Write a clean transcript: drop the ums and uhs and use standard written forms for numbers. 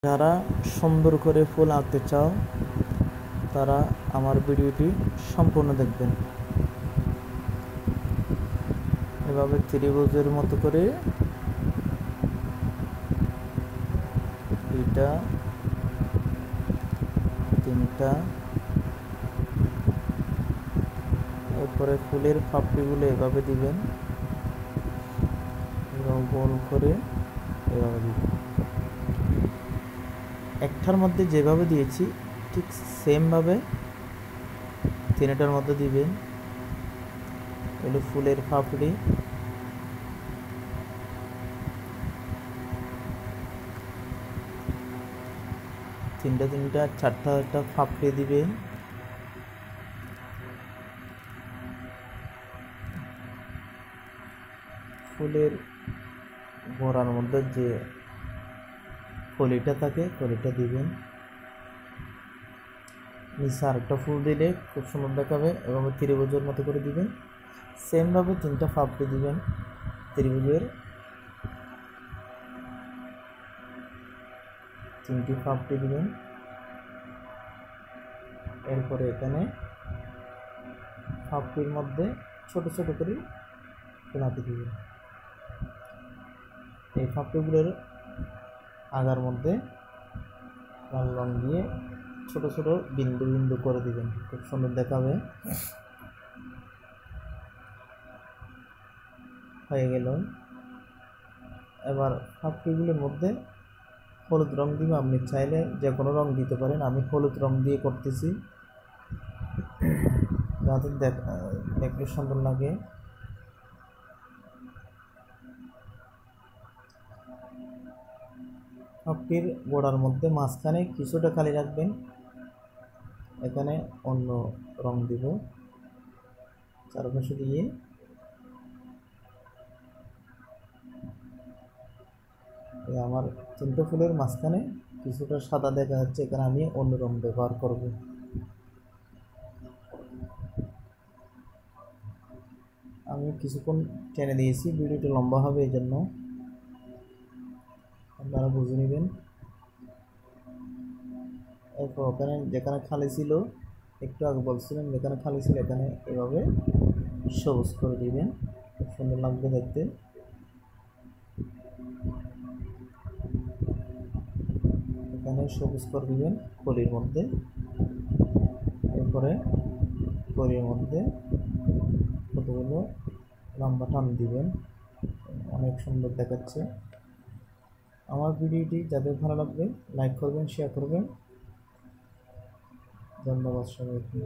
যারা সুন্দর করে ফুল আঁকতে চাও তারা আমার ভিডিওটি সম্পূর্ণ দেখবেন। এভাবে ত্রিভুজের মতো করে দুইটা তিনটা, এরপরে ফুলের পাপড়িগুলো এভাবে দিবেন, গোল করে এভাবে দিবেন। একটার মধ্যে যেভাবে দিয়েছি ঠিক সেমভাবে তিনটার মধ্যে দিবেন। এগুলো ফুলের পাপড়ি, তিনটা চারটা পাপড়ি দিবেন। ফুলের গোড়ার মধ্যে যে কলিটা থাকে কলিটা দিবেন। নিচে আরেকটা ফুল দিলে খুব সুন্দর দেখাবে এবং ত্রিভুজের মতো করে দিবেন। সেমভাবে তিনটা পাপড়ি দিবেন ত্রিভুজের, তিনটি পাপড়ি দিবেন। এরপরে এখানে পাপড়ির মধ্যে ছোট ছোট করে গোলাপি দিবেন। এই পাপড়িগুলোর আগার মধ্যে লাল রং দিয়ে ছোট ছোট বিন্দু বিন্দু করে দিবেন, খুব সুন্দর দেখাবে। হয়ে গেল। এবার পাপড়িগুলোর মধ্যে হলুদ রং দিব। আপনি চাইলে যে কোনো রং দিতে পারেন, আমি হলুদ রং দিয়ে করতেছি যাতে দেখলে সুন্দর লাগে। পাপড়ির গোড়ার মধ্যে মাঝখানে কিছুটা খালি রাখবেন, এখানে অন্য রং দিব চারপাশে দিয়ে। আমার তিনটা ফুলের মাঝখানে কিছুটা সাদা দেখা যাচ্ছে, এখানে আমি অন্য রং ব্যবহার করব। আমি কিছুক্ষণ টেনে দিয়েছি, ভিডিওটা লম্বা হবে এই জন্য আপনারা বুঝে নেবেন। এরপর ওখানে যেখানে খালি ছিল, একটু আগে বলছিলাম যেখানে খালি ছিল এখানে এভাবে সবুজ করে দিবেন, খুব সুন্দর লাগবে দেখতে। এখানে সবুজ করে দিবেন কলির মধ্যে। এরপরে কলির মধ্যে কতগুলো লম্বা টান দিবেন, অনেক সুন্দর দেখাচ্ছে। আমার ভিডিওটি যাদের ভালো লাগবে লাইক করবেন, শেয়ার করবেন। ধন্যবাদ সবাইকে।